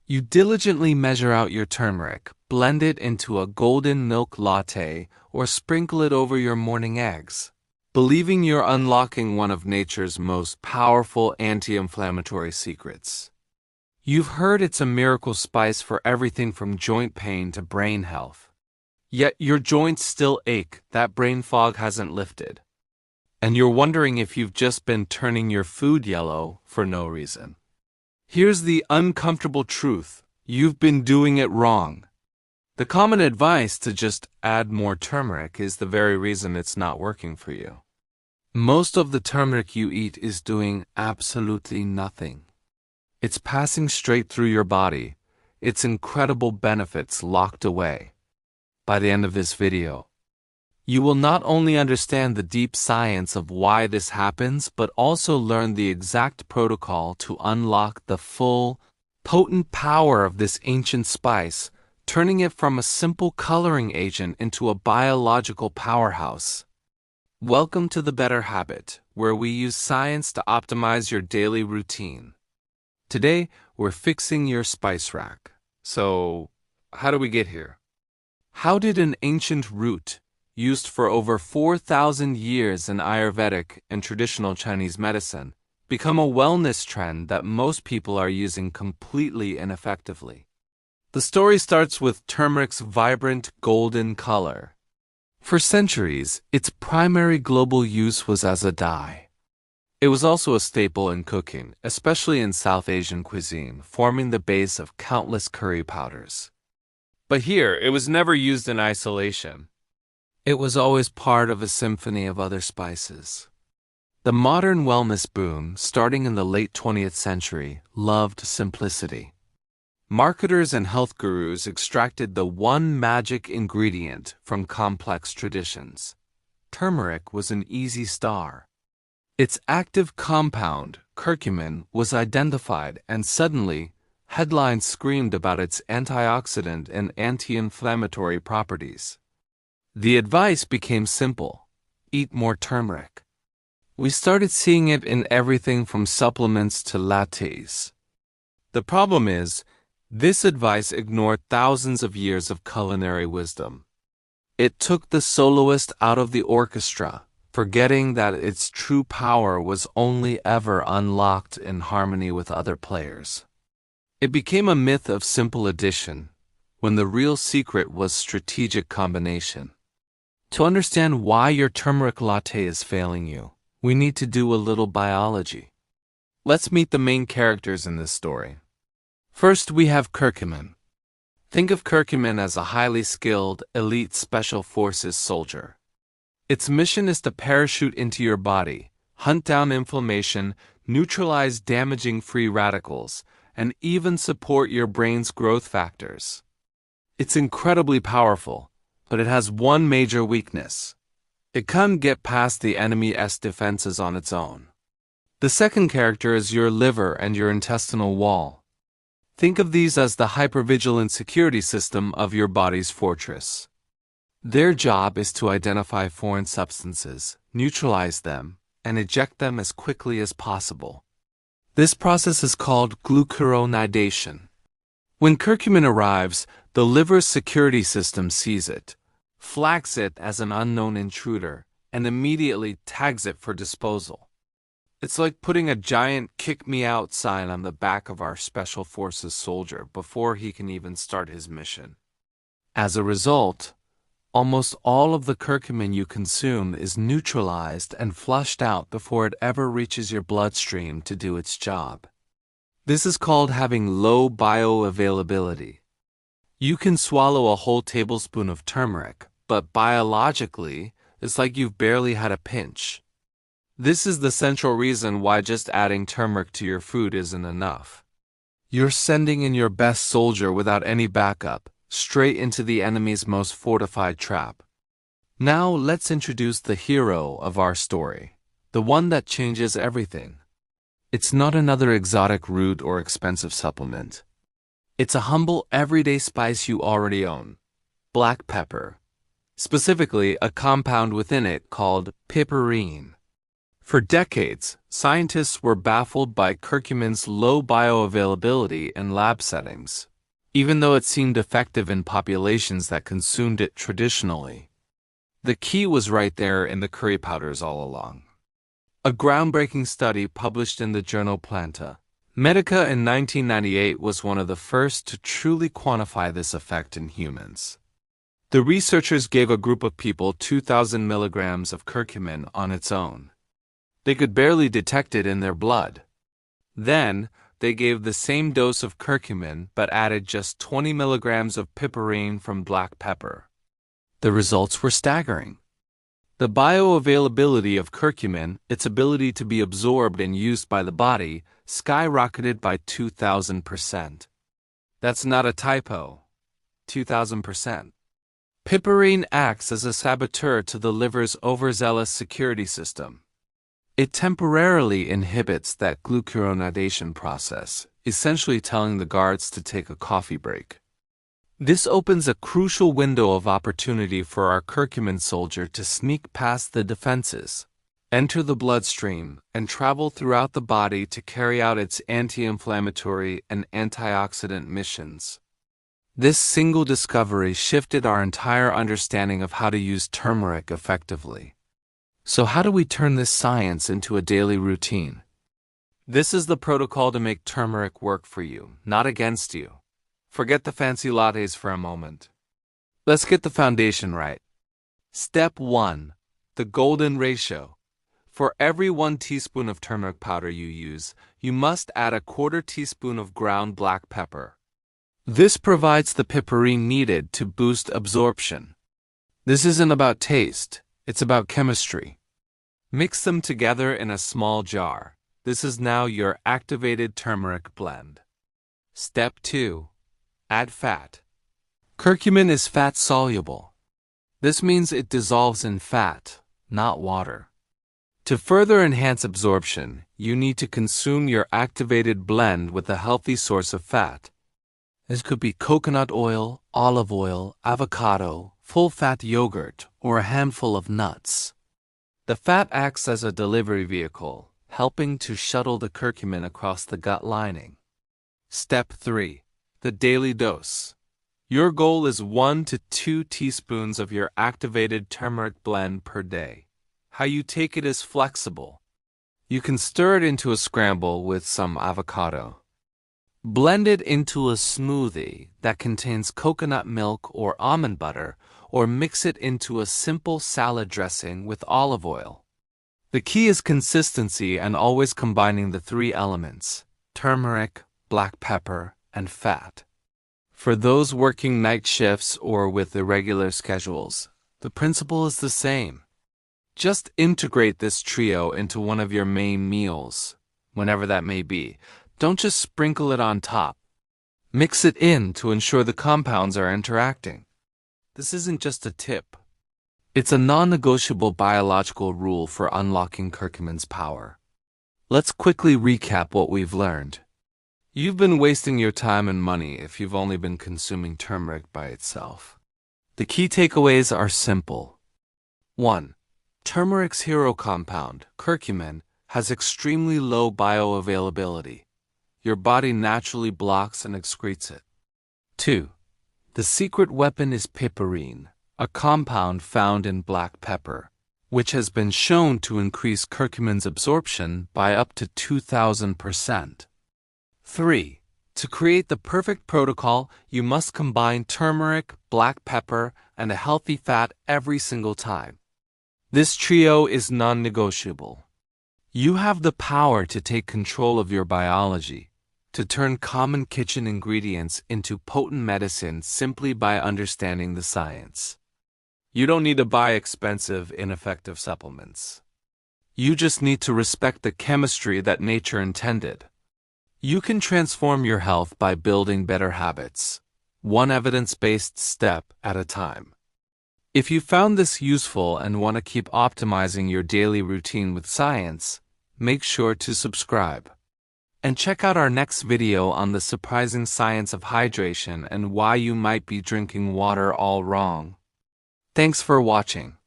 You diligently measure out your turmeric, blend it into a golden milk latte, or sprinkle it over your morning eggs, believing you're unlocking one of nature's most powerful anti-inflammatory secrets. You've heard it's a miracle spice for everything from joint pain to brain health. Yet your joints still ache, that brain fog hasn't lifted. And you're wondering if you've just been turning your food yellow for no reason. Here's the uncomfortable truth: you've been doing it wrong. The common advice to just add more turmeric is the very reason it's not working for you. Most of the turmeric you eat is doing absolutely nothing. It's passing straight through your body, its incredible benefits locked away. By the end of this video, you will not only understand the deep science of why this happens, but also learn the exact protocol to unlock the full, potent power of this ancient spice, turning it from a simple coloring agent into a biological powerhouse. Welcome to the Better Habit, where we use science to optimize your daily routine. Today, we're fixing your spice rack. So, how do we get here? How did an ancient root, used for over 4,000 years in Ayurvedic and traditional Chinese medicine, become a wellness trend that most people are using completely ineffectively? The story starts with turmeric's vibrant golden color. For centuries, its primary global use was as a dye. It was also a staple in cooking, especially in South Asian cuisine, forming the base of countless curry powders. But here, it was never used in isolation. It was always part of a symphony of other spices. The modern wellness boom, starting in the late 20th century, loved simplicity. Marketers and health gurus extracted the one magic ingredient from complex traditions. Turmeric was an easy star. Its active compound, curcumin, was identified, and suddenly, headlines screamed about its antioxidant and anti-inflammatory properties. The advice became simple: eat more turmeric. We started seeing it in everything from supplements to lattes. The problem is, this advice ignored thousands of years of culinary wisdom. It took the soloist out of the orchestra, forgetting that its true power was only ever unlocked in harmony with other players. It became a myth of simple addition, when the real secret was strategic combination. To understand why your turmeric latte is failing you, we need to do a little biology. Let's meet the main characters in this story. First, we have curcumin. Think of curcumin as a highly skilled, elite special forces soldier. Its mission is to parachute into your body, hunt down inflammation, neutralize damaging free radicals, and even support your brain's growth factors. It's incredibly powerful, but it has one major weakness. It can't get past the enemy's defenses on its own. The second character is your liver and your intestinal wall. Think of these as the hypervigilant security system of your body's fortress. Their job is to identify foreign substances, neutralize them, and eject them as quickly as possible. This process is called glucuronidation. When curcumin arrives, the liver's security system sees it, flags it as an unknown intruder, and immediately tags it for disposal. It's like putting a giant "kick me out" sign on the back of our special forces soldier before he can even start his mission. As a result, almost all of the curcumin you consume is neutralized and flushed out before it ever reaches your bloodstream to do its job. This is called having low bioavailability. You can swallow a whole tablespoon of turmeric, but biologically, it's like you've barely had a pinch. This is the central reason why just adding turmeric to your food isn't enough. You're sending in your best soldier without any backup, straight into the enemy's most fortified trap. Now let's introduce the hero of our story, the one that changes everything. It's not another exotic root or expensive supplement. It's a humble, everyday spice you already own: black pepper. Specifically, a compound within it called piperine. For decades, scientists were baffled by curcumin's low bioavailability in lab settings, even though it seemed effective in populations that consumed it traditionally. The key was right there in the curry powders all along. A groundbreaking study published in the journal Planta Medica in 1998 was one of the first to truly quantify this effect in humans. The researchers gave a group of people 2,000 milligrams of curcumin on its own. They could barely detect it in their blood. Then, they gave the same dose of curcumin but added just 20 milligrams of piperine from black pepper. The results were staggering. The bioavailability of curcumin, its ability to be absorbed and used by the body, skyrocketed by 2,000%. That's not a typo. 2,000%. Piperine acts as a saboteur to the liver's overzealous security system. It temporarily inhibits that glucuronidation process, essentially telling the guards to take a coffee break. This opens a crucial window of opportunity for our curcumin soldier to sneak past the defenses, enter the bloodstream, and travel throughout the body to carry out its anti-inflammatory and antioxidant missions. This single discovery shifted our entire understanding of how to use turmeric effectively. So how do we turn this science into a daily routine? This is the protocol to make turmeric work for you, not against you. Forget the fancy lattes for a moment. Let's get the foundation right. Step 1. The golden ratio. For every 1 teaspoon of turmeric powder you use, you must add a 1/4 teaspoon of ground black pepper. This provides the piperine needed to boost absorption. This isn't about taste, it's about chemistry. Mix them together in a small jar. This is now your activated turmeric blend. Step 2. Add fat. Curcumin is fat-soluble. This means it dissolves in fat, not water. To further enhance absorption, you need to consume your activated blend with a healthy source of fat. This could be coconut oil, olive oil, avocado, full-fat yogurt, or a handful of nuts. The fat acts as a delivery vehicle, helping to shuttle the curcumin across the gut lining. Step 3. The daily dose. Your goal is 1 to 2 teaspoons of your activated turmeric blend per day. How you take it is flexible. You can stir it into a scramble with some avocado. Blend it into a smoothie that contains coconut milk or almond butter, or mix it into a simple salad dressing with olive oil. The key is consistency and always combining the 3 elements: turmeric, black pepper, and fat. For those working night shifts or with irregular schedules, the principle is the same. Just integrate this trio into one of your main meals, whenever that may be. Don't just sprinkle it on top. Mix it in to ensure the compounds are interacting. This isn't just a tip. It's a non-negotiable biological rule for unlocking curcumin's power. Let's quickly recap what we've learned. You've been wasting your time and money if you've only been consuming turmeric by itself. The key takeaways are simple. 1. Turmeric's hero compound, curcumin, has extremely low bioavailability. Your body naturally blocks and excretes it. 2. The secret weapon is piperine, a compound found in black pepper, which has been shown to increase curcumin's absorption by up to 2,000%. 3. To create the perfect protocol, you must combine turmeric, black pepper, and a healthy fat every single time. This trio is non-negotiable. You have the power to take control of your biology, to turn common kitchen ingredients into potent medicine simply by understanding the science. You don't need to buy expensive, ineffective supplements. You just need to respect the chemistry that nature intended. You can transform your health by building better habits, one evidence-based step at a time. If you found this useful and want to keep optimizing your daily routine with science, make sure to subscribe. And check out our next video on the surprising science of hydration and why you might be drinking water all wrong. Thanks for watching.